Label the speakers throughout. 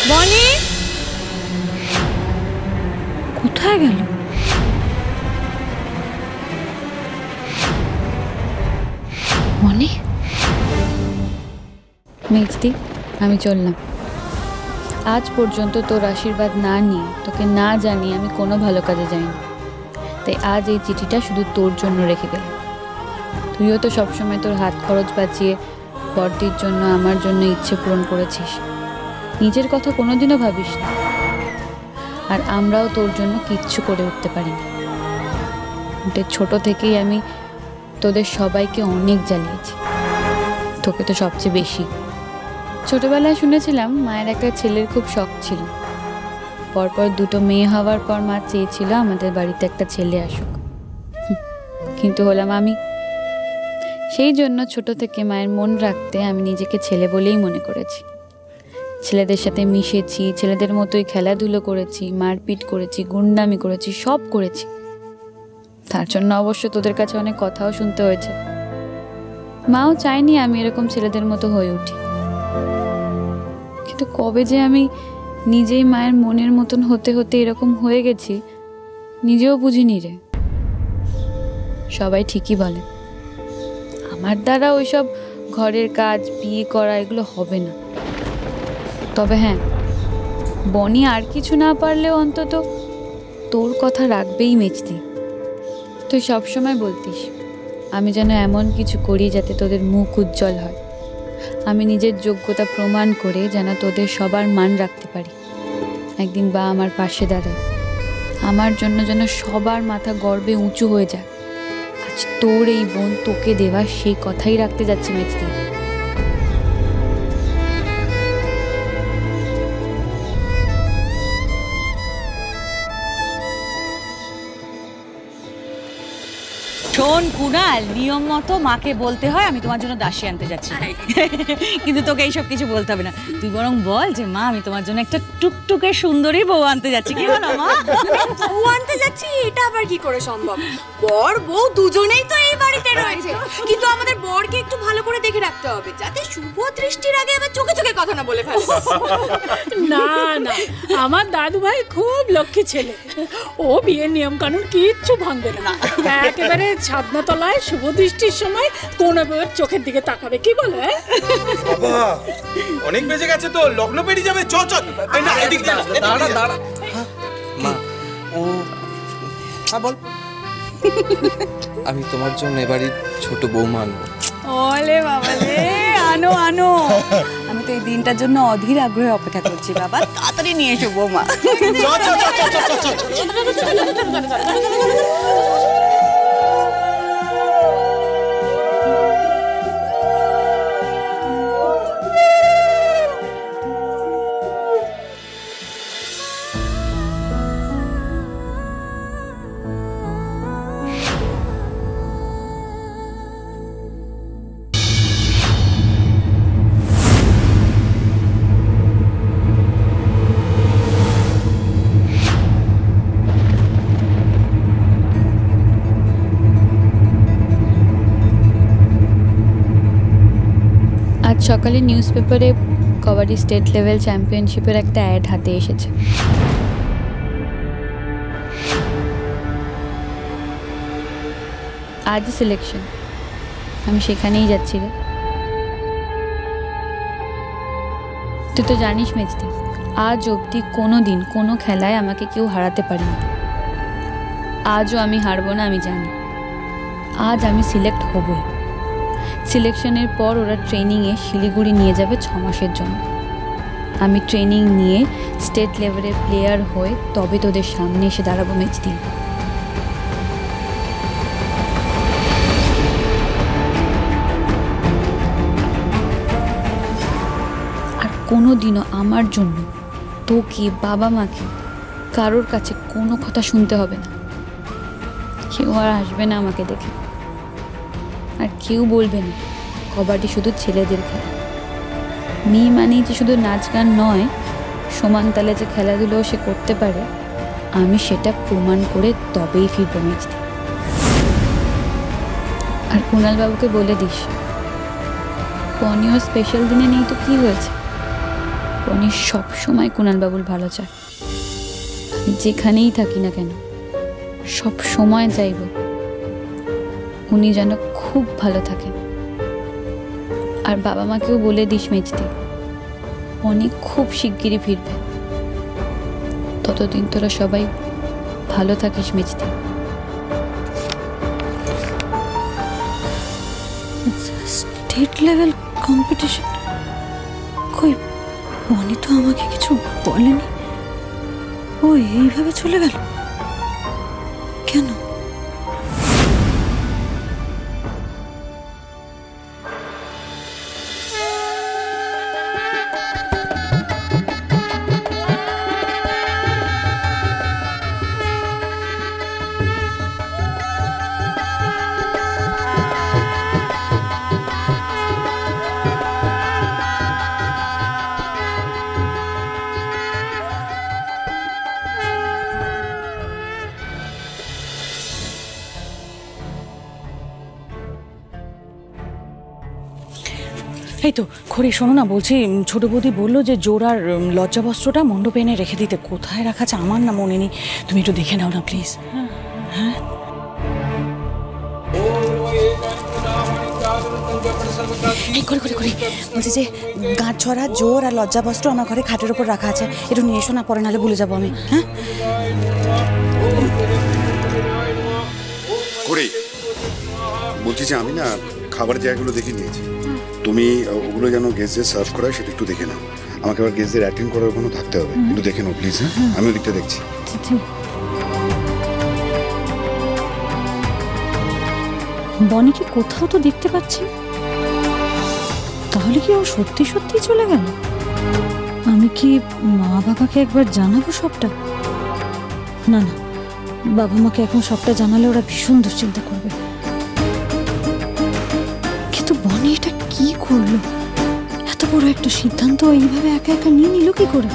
Speaker 1: বনি কোথায় গেল? বনি,
Speaker 2: মেজদি, আমি চললাম। আজ পর্যন্ত তোর আশীর্বাদ না নিয়ে, তোকে না জানিয়ে আমি কোনো ভালো কাজে যাইনি। তাই আজ এই চিঠিটা শুধু তোর জন্য রেখে গেলাম। তুইও তো সবসময় তোর হাত খরচ বাঁচিয়ে বড়দির জন্য, আমার জন্য ইচ্ছে পূরণ করেছিস। নিজের কথা কোনোদিনও ভাবিস না। আর আমরাও তোর জন্য কিচ্ছু করে উঠতে পারিনি। ছোট থেকেই আমি তোদের সবাইকে অনেক জ্বালিয়েছি, তোকে তো সবচেয়ে বেশি। ছোটবেলায় শুনেছিলাম মায়ের একটা ছেলের খুব শখ ছিল। পরপর দুটো মেয়ে হওয়ার পর মা চেয়েছিল আমাদের বাড়িতে একটা ছেলে আসুক, কিন্তু হলাম আমি। সেই জন্য ছোট থেকে মায়ের মন রাখতে আমি নিজেকে ছেলে বলেই মনে করেছি। ছেলেদের সাথে মিশেছি, ছেলেদের মতোই খেলাধুলো করেছি, মারপিট করেছি, গুন্ডামি করেছি, সব করেছি। তার জন্য অবশ্য তোদের কাছে অনেক কথাও শুনতে হয়েছে। মাও চায়নি আমি এরকম ছেলেদের মতো হয়ে উঠি। কিন্তু কবে যে আমি নিজেই মায়ের মনের মতন হতে হতে এরকম হয়ে গেছি, নিজেও বুঝিনি রে। সবাই ঠিকই বলে আমার দ্বারা ওইসব ঘরের কাজ, বিয়ে করা এগুলো হবে না। তবে হ্যাঁ, বনি আর কিছু না পারলেও অন্তত তোর কথা রাখবেই মেজদি। তুই সবসময় বলতিস আমি যেন এমন কিছু করি যাতে তোদের মুখ উজ্জ্বল হয়। আমি নিজের যোগ্যতা প্রমাণ করে যেন তোদের সবার মান রাখতে পারি। একদিন বা আমার পাশে দাঁড়ায়, আমার জন্য যেন সবার মাথা গর্বে উঁচু হয়ে যায়। আজ তোর এই বোন তোকে দেওয়া সেই কথাই রাখতে যাচ্ছে মেজদি।
Speaker 1: শোন কুনাল, নিয়ম মতো মাকে বলতে হয় আমি তোমার জন্য দাসী আনতে যাচ্ছি, কিন্তু তোকে এইসব কিছু বলতে হবে না। তুই বরং বল যে মা আমি তোমার জন্য একটা টুকটুকে সুন্দরী বউ আনতে যাচ্ছি। কি বলো মা?
Speaker 3: বউ আনতে যাচ্ছি এটা আবার কি করে সম্ভব? বর বউ দুজনেই তো এই বাড়িতে রয়েছে, কিন্তু আমাদের বরকে একটু ভালো করে দেখে রাখতে হবে যাতে শুভ দৃষ্টির আগে আবার চোখে চোখে কথা না বলে ফেলে।
Speaker 4: না না, আমার দাদু ভাই খুব লক্ষ্মী ছেলে, ও বিয়ের নিয়ম কানুন কিচ্ছু ভাঙবে না। একেবারে ছাদনা তলায় শুভ দৃষ্টির সময় কোন বউয়ের চোখের দিকে তাকাবে। কি বলে?
Speaker 5: বাবা অনেক বেজে গেছে তো, লগ্ন পেরিয়ে যাবে। চ চ, না এদিক দাঁড়া দাঁড়া।
Speaker 6: মা, ও হ্যাঁ বল। আমি তোমার জন্য এবারই ছোট বৌমা আনবো।
Speaker 1: ওলে বাবা রে, আনো আনো। আমি তো এই দিনটার জন্য অধীর আগ্রহে অপেক্ষা করছি বাবা, তাড়াতাড়ি নিয়ে এসো বৌমা।
Speaker 2: আজ সকালে নিউজ পেপারে কবাডি স্টেট লেভেল চ্যাম্পিয়নশিপের একটা অ্যাড হাতে এসেছে। আজ সিলেকশন, আমি সেখানেই যাচ্ছি রে। তুই তো জানিস মেজদি, আজ অবধি কোনো দিন কোনো খেলায় আমাকে কেউ হারাতে পারেনি। আজও আমি হারবো না, আমি জানি। আজ আমি সিলেক্ট হবই। সিলেকশনের পর ওরা ট্রেনিংয়ে শিলিগুড়ি নিয়ে যাবে 6 মাসের জন্য। আমি ট্রেনিং নিয়ে স্টেট লেভেলের প্লেয়ার হয়ে তবে তোদের সামনে এসে দাঁড়াবো মেজদি। আর কোনো দিনও আমার জন্য তোকে, বাবা মাকে, কারোর কাছে কোনো কথা শুনতে হবে না। কেউ আর আসবে না আমাকে দেখে, আর কেউ বলবে না কবাডি শুধু ছেলেদের খেলা। মেয়ে মানেই যে শুধু নাচ গান নয়, সমান তালে যে খেলাধুলো সে করতে পারে, আমি সেটা প্রমাণ করে তবেই ফিরবো মেজদি। আর কুণাল বাবুকে বলে দিস বনিও স্পেশাল দিনে নেই তো কি হয়েছে? বনি সব সময় কুণাল বাবুর ভালো চায়। আমি যেখানেই থাকি না কেন সব সময় চাইব উনি যেন খুব ভালো থাকেন। আর বাবা মাকেও বলে দিস মেজদি, বনি খুব শিগগিরই ফিরবে। ততদিন তোরা সবাই ভালো থাকিস মেজদি।
Speaker 1: State level competition? কই, বনি তো আমাকে কিছু বলেনি। ও এইভাবে চলে গেল কেন? এই তো খড়ি, শোনো না, বলছি ছোট বৌদি বললো যে জোড়ার লজ্জাবস্ত্রটা মণ্ডপে এনে রেখে দিতে। কোথায় রাখা আছে আমার না মনে নেই, তুমি একটু দেখে নাও না প্লিজ। হ্যাঁ, করি বলছি যে গাঁট ছড়া জোর আর লজ্জাবস্ত্র আমার ঘরে খাটের ওপর রাখা আছে, একটু নিয়ে এসো না, পরে নাহলে ভুলে যাবো আমি। হ্যাঁ
Speaker 7: করি, বলছি যে আমি না খাবার জায়গাগুলো দেখে নিয়েছি, তুমি ওগুলো যেন গেস্টদের সার্ভ করা সেটা একটু দেখে নাও। আমাকে আবার গেস্টদের অ্যাটেন্ড করার কোনো থাকতে হবে, একটু দেখে নাও প্লিজ। হ্যাঁ, আমি ওদিকটা দেখছি।
Speaker 1: বনিকে কোথাও তো দেখতে পাচ্ছি, তাহলে কি ও সত্যি সত্যি চলে গেল? আমি কি মা বাবাকে একবার জানাবো সবটা? না না, বাবা মাকে এখন সবটা জানালে ওরা ভীষণ দুশ্চিন্তা করবে। কিন্তু বনি এটা কি করলো? এত বড় একটা সিদ্ধান্ত এইভাবে একা একা নিয়ে নিল কি করে?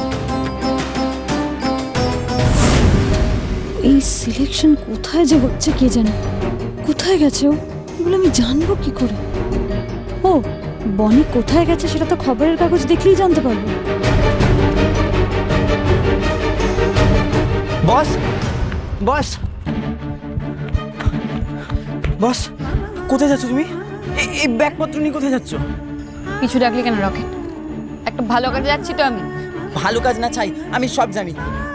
Speaker 1: এই সিলেকশন কোথায় যে হচ্ছে কে জানে, কোথায় গেছে ও, এগুলো আমি জানবো কি করে? ও, বনি কোথায় গেছে সেটা তো খবরের কাগজ দেখলেই জানতে পারবো।
Speaker 8: বস বস বস, কোথায় যাচ্ছ তুমি? এই ব্যাগপত্র নিয়ে কোথায় যাচ্ছ?
Speaker 2: কিছু ডাকলে কেন রকেট? একটা ভালো কাজে যাচ্ছি তো আমি।
Speaker 8: ভালো কাজ না চাই, আমি সব জানি।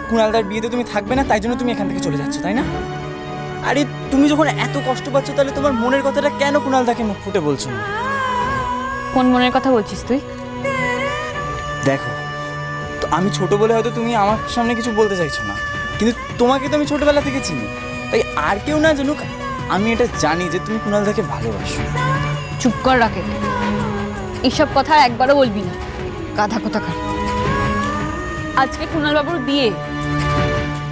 Speaker 8: কুণালদার বিয়েতে তুমি থাকবে না, তাই জন্য তুমি এখান থেকে চলে যাচ্ছ, তাই না? আরে তুমি যখন এত কষ্ট পাচ্ছ তাহলে তোমার মনের কথাটা কেন কুণালদাকে মুখ ফুটে বলছো না?
Speaker 2: কোন মনের কথা বলছিস তুই?
Speaker 8: দেখো, তো আমি ছোট বলে হয়তো তুমি আমার সামনে কিছু বলতে চাইছো না, কিন্তু তোমাকে তো আমি ছোটবেলা থেকে চিনি, তাই আর কেউ না জানুক আমি এটা জানি যে তুমি কুণালদাকে ভালোবাসো।
Speaker 2: চুপ কর রকেট, এইসব কথা একবারও বলবি না, গাধা কোথাকার। আজকে কুণাল বাবুর বিয়ে,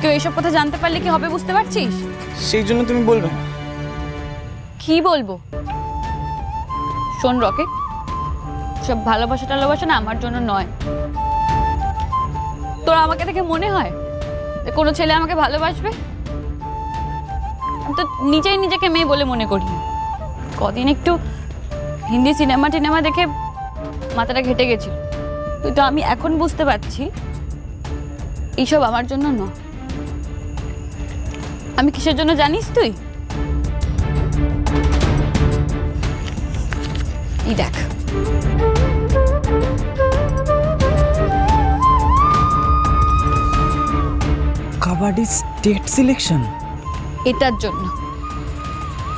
Speaker 2: কেউ এইসব কথা জানতে পারলে কি হবে বুঝতে পারছিস?
Speaker 8: সেই জন্য তুমি বলবে না?
Speaker 2: কি বলবো? শোন রকেট, সব ভালোবাসা টালোবাসা না আমার জন্য নয়। তোর আমাকে দেখে মনে হয় যে কোনো ছেলে আমাকে ভালোবাসবে? আমি তো নিজেই নিজেকে মেয়ে বলে মনে করি। কদিন একটু হিন্দি সিনেমা টিনেমা দেখে মাথাটা ঘেটে গেছিল, কিন্তু আমি এখন বুঝতে পারছি এইসব আমার জন্য নয়। আমি কিসের জন্য জানিস তুই? এই দেখ,
Speaker 8: কাবাডি স্টেট সিলেকশন।
Speaker 2: এটার জন্য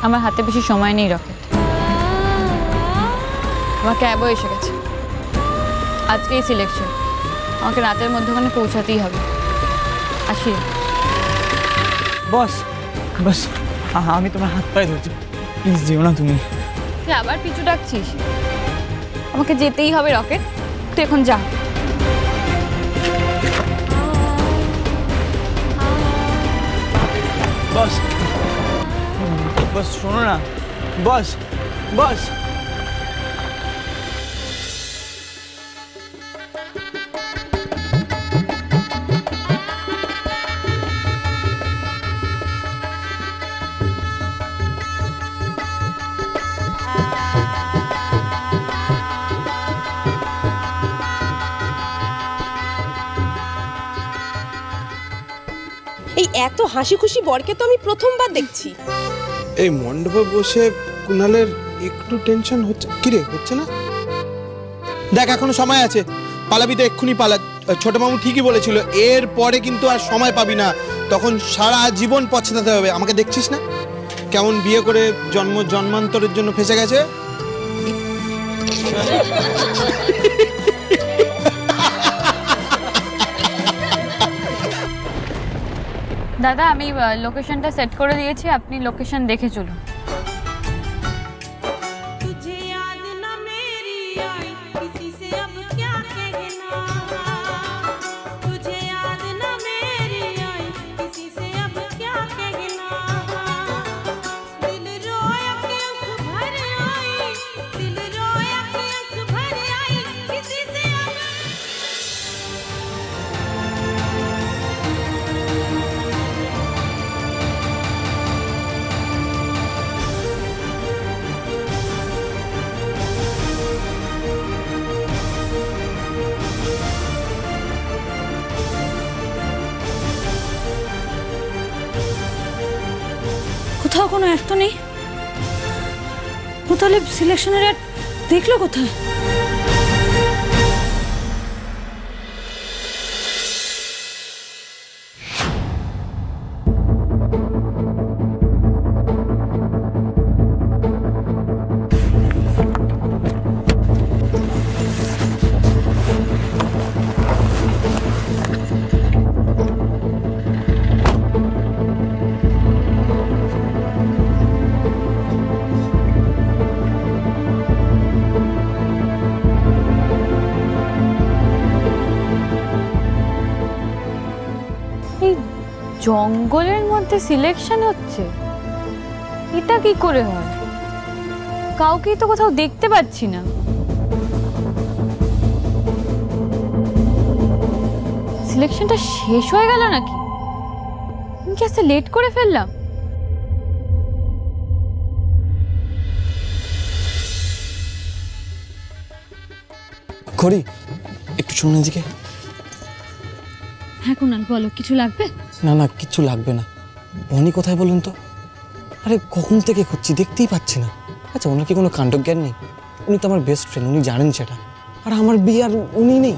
Speaker 2: আমার হাতে বেশি সময় নেই রকেট, আমার ক্যাবও এসে গেছে। আজকেই সিলেকশন, আমাকে রাতের মধ্যে ওখানে পৌঁছাতেই হবে। আসি।
Speaker 8: বস বস, আমি তোমার হাত পায়ে ধরছি, প্লিজ যেও না তুমি।
Speaker 2: তুই আবার পিছু ডাকছিস? আমাকে যেতেই হবে রকেট, তুই এখন যা।
Speaker 8: বস বস, শোনো না বস, বস।
Speaker 3: এত হাসি খুশি বরকে তো আমি প্রথমবার দেখছি।
Speaker 5: এই মণ্ডপে বসে কুণালের একটু টেনশন হচ্ছে। কি রে, হচ্ছে না? দেখ এখনো সময় আছে, পালাবি তো এক্ষুনি পালা। ছোট মামু ঠিকই বলেছিল, এর পরে কিন্তু আর সময় পাবি না, তখন সারা জীবন পছতাতে হবে। আমাকে দেখছিস না কেমন বিয়ে করে জন্মান্তরের জন্য ফেসে গেছে।
Speaker 2: দাদা আমি লোকেশনটা সেট করে দিয়েছি, আপনি লোকেশন দেখে চলুন।
Speaker 1: কোথাও কোনো অ্যাড তো নেই। ও তাহলে সিলেকশনের অ্যাড দেখলো কোথায়?
Speaker 2: জঙ্গলের মধ্যে সিলেকশন হচ্ছে, এটা কি করে হয়? কাউকেই তো কোথাও দেখতে পাচ্ছি না। সিলেকশনটা শেষ হয়ে গেল নাকি? আমি কি আজকে লেট করে ফেললাম?
Speaker 6: করি একটু শুনে দিকে।
Speaker 1: হ্যাঁ কুণাল বলো, কিছু লাগবে?
Speaker 6: না না কিচ্ছু লাগবে না। বনি কোথায় বলুন তো? আরে কখন থেকে খুঁজছি, দেখতেই পাচ্ছি না। আচ্ছা ওনার কি কোনো কাণ্ডজ্ঞান নেই? উনি তো আমার বেস্ট ফ্রেন্ড, উনি জানেন সেটা। আর আমার বিয়ে আর উনি নেই।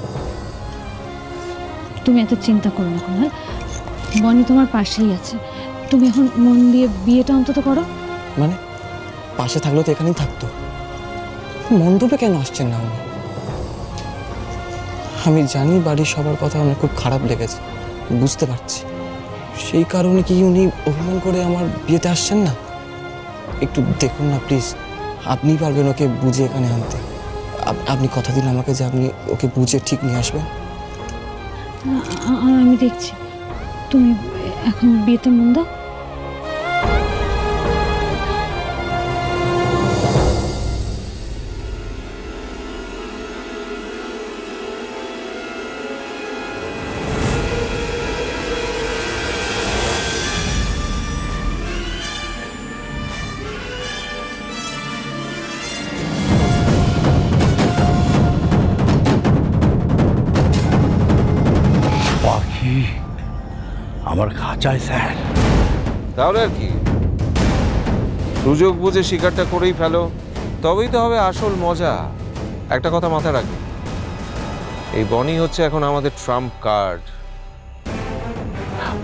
Speaker 1: তুমি এত চিন্তা করো না কুণাল, বনি তোমার পাশেই আছে। তুমি এখন মন দিয়ে বিয়েটা অন্তত করো।
Speaker 6: মানে পাশে থাকলেও তো এখানেই থাকতো। মণ্ডপে কেন আসছেন না উনি? আমি জানি বাড়ির সবার কথা আমার খুব খারাপ লেগেছে, বুঝতে পারছি। সেই কারণে কি উনি অভিমান করে আমার বিয়েতে আসছেন না? একটু দেখুন না প্লিজ, আপনিই পারবেন ওকে বুঝে এখানে আনতে। আপনি কথা দিন আমাকে যে আপনি ওকে বুঝে ঠিক নিয়ে আসবেন।
Speaker 1: আমি দেখছি, তুমি এখন বিয়েতে মন দাও।
Speaker 9: আমার খাঁচায় স্যার।
Speaker 10: তাহলে আর কি, সুযোগ বুঝে শিকারটা করেই ফেলো, তবেই তো হবে আসল মজা। একটা কথা মাথায় রাখবে, এই বনি হচ্ছে এখন আমাদের ট্রাম্প কার্ড।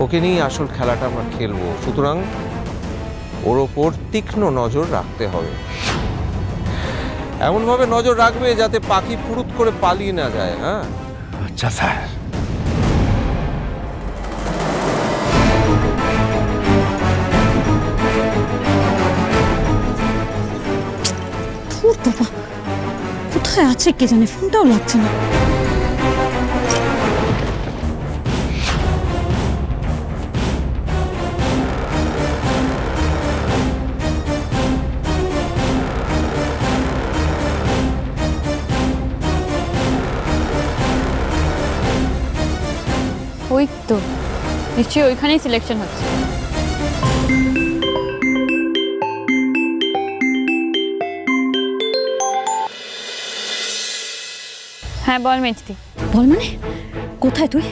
Speaker 10: ওকে নিয়ে আসল খেলাটা আমরা খেলবো, সুতরাং ওর ওপর তীক্ষ্ণ নজর রাখতে হবে। এমনভাবে নজর রাখবে যাতে পাখি ফুরুত করে পালিয়ে না যায়। হ্যাঁ
Speaker 9: আচ্ছা স্যার।
Speaker 1: বাবা কোথায় আছে কে জানে, ফোনটাও লাগছে না।
Speaker 2: ওই তো নিশ্চয়ই ওইখানেই সিলেকশন হচ্ছে। হ্যাঁ বল মেজদি।
Speaker 1: বল মানে কোথায় তুই?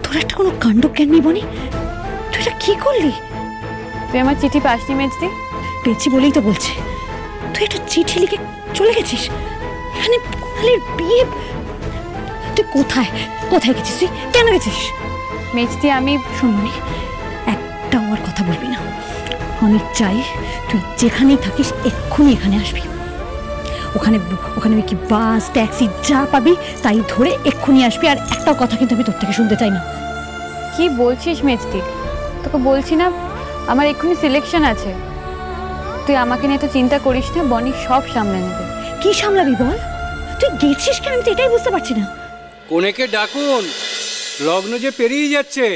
Speaker 1: তোর তোর একটা কোনো কাণ্ড জ্ঞান নেই বনি, তুই এটা কি করলি?
Speaker 2: তুই আমার চিঠি পাসনি মেজদি?
Speaker 1: পেয়েছি বলেই তো বলছি। তুই একটা চিঠি লিখে চলে গেছিস এখানে কুণালের বিয়ে। তুই কোথায় কোথায় গেছিস? তুই কেন গেছিস?
Speaker 2: মেজদি আমি
Speaker 1: শুনবনি, একটা ওর কথা বলবি না। আমি চাই তুই যেখানেই থাকিস এক্ষুনি এখানে আসবি। ওখানে ওখানে কি বাস ট্যাক্সি যা পাবি তাই ধরে এক্ষুনি আসবি। আর একটাও কথা কিন্তু আমি তোর থেকে শুনতে চাই না।
Speaker 2: কি বলছিস মেজদি? তোকে বলছি না আমার এক্ষুনি সিলেকশন আছে। তুই আমাকে নিয়ে তো চিন্তা করিস না, বনি সব সামলে নেবে।
Speaker 1: কি সামলাবি বল? তুই গেছিস কেন? আমি তো এটাই বুঝতে পারছি না।
Speaker 11: কোনেকে ডাকুন, লগ্ন যে পেরিয়ে যাচ্ছে।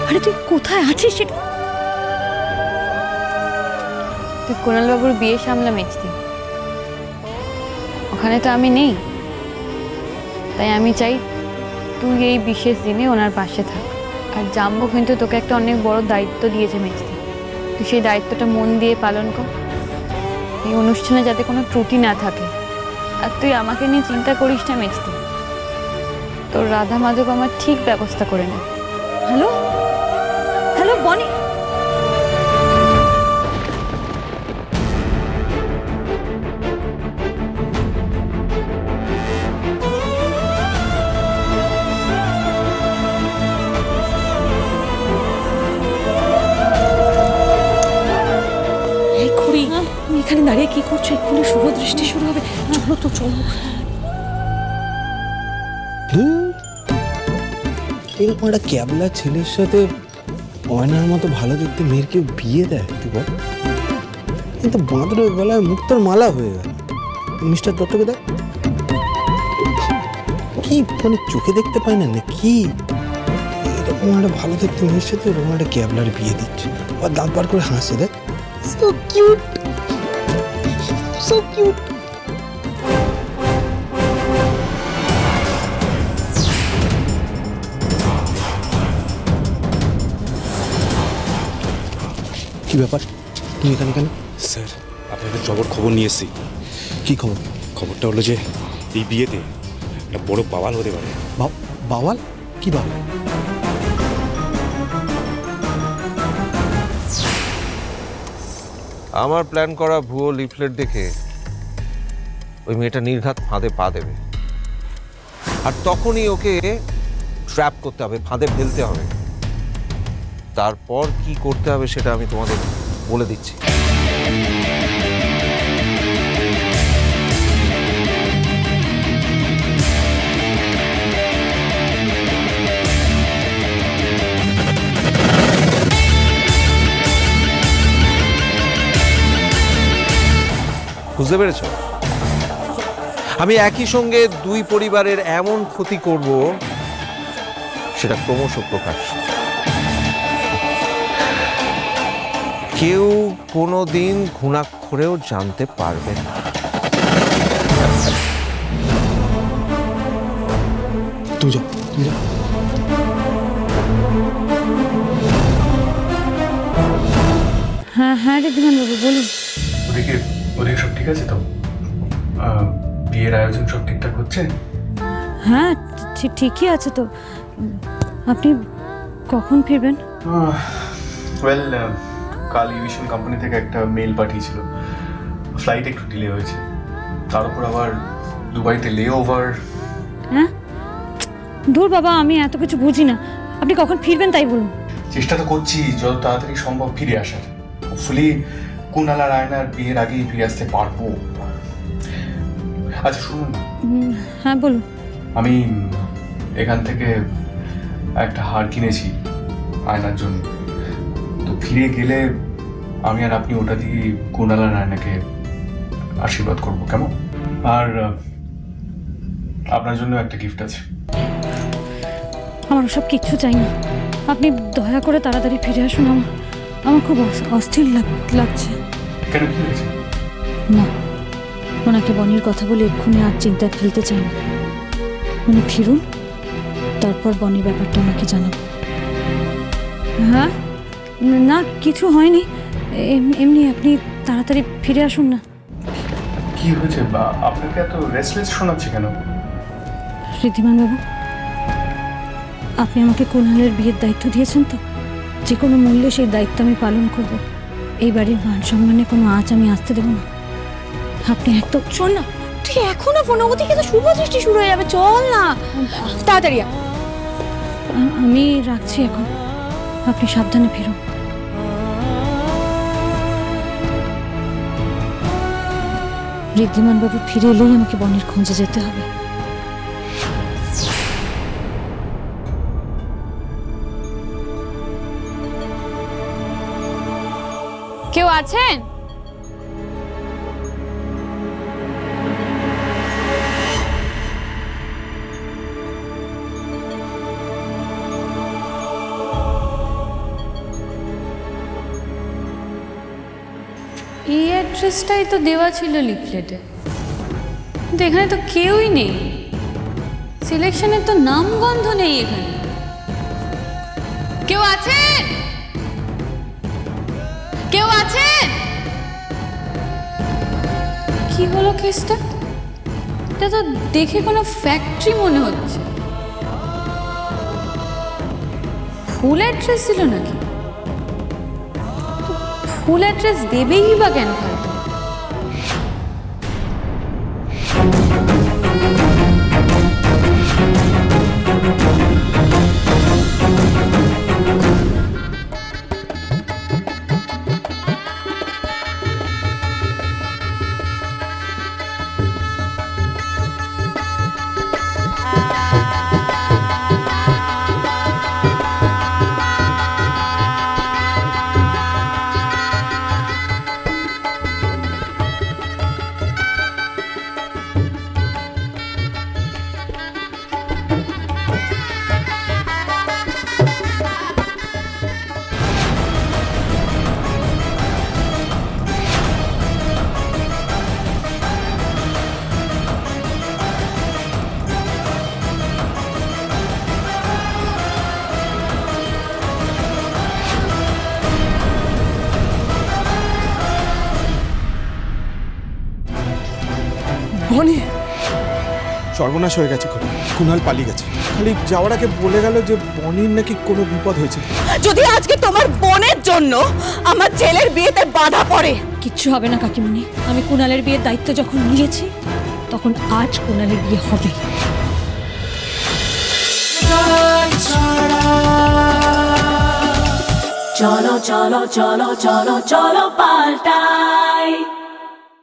Speaker 1: আরে তুই কোথায় আছিস সেটা?
Speaker 2: তুই কুণালবাবুর বিয়ে সামলা মেজদি, ওখানে তো আমি নেই। তাই আমি চাই তুই এই বিশেষ দিনে ওনার পাশে থাক। আর জাম্বো কিন্তু তোকে একটা অনেক বড় দায়িত্ব দিয়েছে মেজদি, তুই সেই দায়িত্বটা মন দিয়ে পালন কর। এই অনুষ্ঠানে যাতে কোনো ত্রুটি না থাকে। আর তুই আমাকে নিয়ে চিন্তা করিস না মেজদি, তোর রাধা মাধব আমার ঠিক ব্যবস্থা করে নেবে।
Speaker 1: হ্যালো হ্যালো বনি, এখানে দাঁড়িয়ে কি করছো? এক্ষুনি শুভ দৃষ্টি শুরু হবে, চলো তো চলো।
Speaker 5: এরকম একটা ক্যাবলা ছেলের সাথে অয়নার মতো ভালো দেখতে মেয়ের কেউ বিয়ে দেয়? তুই বল। কিন্তু বাঁদরের গলায় মুক্তার মালা হয়ে গেল। মিস্টার দত্তকে দেখ কি মানে চোখে দেখতে পায় না কি? এরকম একটা ভালো দেখতে মেয়ের সাথে এরকম একটা ক্যাবলার বিয়ে দিচ্ছে। আর দাঁত বার করে হাসছে, দেখ সো কিউট সো কিউট। কি ব্যাপার? তুমি এখানে কেন?
Speaker 12: স্যার, আপনাদের জবর খবর নিয়ে এসেছি।
Speaker 5: কি খবর?
Speaker 12: খবরটা হলো যে এই বিয়েতে একটা বড় বাওয়াল হতে পারে।
Speaker 5: বাওয়াল? কি বাওয়াল?
Speaker 10: আমার প্ল্যান করা ভুয়ো লিফলেট দেখে ওই মেয়েটা নির্ঘাত ফাঁদে পা দেবে। আর তখনই ওকে ট্র্যাপ করতে হবে, ফাঁদে ফেলতে হবে। তারপর কি করতে হবে সেটা আমি তোমাদের বলে দিচ্ছি। বুঝতে পেরেছ? আমি একই সঙ্গে দুই পরিবারের এমন ক্ষতি করব সেটা ক্রমশ প্রকাশ। কেউ কোনোদিন ঘুণাক্ষরেও জানতে পারবে না।
Speaker 5: তুই যা, তুই যা।
Speaker 1: হ্যাঁ হ্যাঁ ঋদ্ধিমান বাবু বলুন।
Speaker 13: ওদিকে সব ঠিক আছে তো? বিয়ের আয়োজন সব ঠিকঠাক হচ্ছে?
Speaker 1: হ্যাঁ ঠিকই আছে তো। আপনি কখন ফিরবেন?
Speaker 13: ওয়েল, কাল এভিয়েশন কোম্পানি থেকে একটা মেল পাঠিয়েছিল, ফ্লাইট একটু ডিলে হয়েছে। তার উপর আবার দুবাইতে লে ওভার।
Speaker 1: হ্যাঁ দূর বাবা, আমি এত কিছু বুঝি না। আপনি কখন ফিরবেন তাই বলুন।
Speaker 13: চেষ্টা তো করছি যত তাড়াতাড়ি সম্ভব ফিরে আসার। হোপফুলি কুণাল আর আয়নার বিয়ের আগেই ফিরে আসতে পারবো। আচ্ছা শুনুন।
Speaker 1: হ্যাঁ বলুন।
Speaker 13: আমি এখান থেকে একটা হার কিনেছি আয়নার জন্য। তো ফিরে গেলে আমি আর আপনি ওটা দিয়ে কুণাল আর আয়নাকে আশীর্বাদ করব, কেমন? আর আপনার জন্য একটা গিফট আছে।
Speaker 1: আমার ওসব কিচ্ছু চাই না। আপনি দয়া করে তাড়াতাড়ি ফিরে আসুন। আমার খুব অস্থির লাগছে।
Speaker 13: কেন, কি হয়েছে?
Speaker 1: না, ওনাকে বনির কথা বলে এক্ষুনি আর চিন্তায় ফেলতে চাই না। উনি ফিরুন, তারপর বনির ব্যাপারটা আমাকে জানাবো। হ্যাঁ না, কিছু হয়নি, এমনি। আপনি তাড়াতাড়ি ফিরে আসুন না।
Speaker 5: কি
Speaker 13: কি হয়েছে? আপনাকে এত রেস্টলেস শোনাচ্ছে কেন?
Speaker 14: ঋদ্ধিমান বাবু, আপনি আমাকে কুণালের বিয়ের দায়িত্ব দিয়েছেন তো? যে কোনো মূল্যে সেই দায়িত্ব আমি পালন করব। এই বাড়ির মান সম্মানে কোনো আঁচ আমি আসতে দেবো না। আপনি একদম
Speaker 3: শোন না, তুই এখনো ফোন ওদিকে তো শুভ দৃষ্টি শুরু হয়ে যাবে, চল না তাড়াতাড়ি।
Speaker 14: আমি রাখছি এখন, আপনি সাবধানে ফিরুন। ঋদ্ধিমান বাবু ফিরে এলেই আমাকে বনের খোঁজে যেতে হবে।
Speaker 2: কেউ আছেন? এই অ্যাড্রেসটাই তো দেওয়া ছিল লিফলেটে, কিন্তু এখানে তো কেউই নেই। সিলেকশনের তো নাম গন্ধ নেই এখানে। কেউ আছেন? কেউ আছেন? কি হলো কেসটা? এটা তো দেখে কোনো ফ্যাক্টরি মনে হচ্ছে। ফুল অ্যাড্রেস ছিল নাকি? ফুল অ্যাড্রেস দেবেই বা কেন?
Speaker 5: বনি, সর্বনাশ হয়ে গেছে। কুণাল পালিয়ে গেছে। খালি যাওয়ার আগে বলে গেল যে বনির নাকি কোনো বিপদ হয়েছে।
Speaker 3: যদি আজকে তোমার বোনের জন্য আমার ছেলের বিয়েতে বাধা পড়ে,
Speaker 14: কিচ্ছু হবে না কাকিমণি। আমি কুণালের বিয়ের দায়িত্ব যখন নিয়েছি, তখন আজ কুণালের বিয়ে হবে।
Speaker 15: চলো চলো চলো চলো চলো পাল্টাই।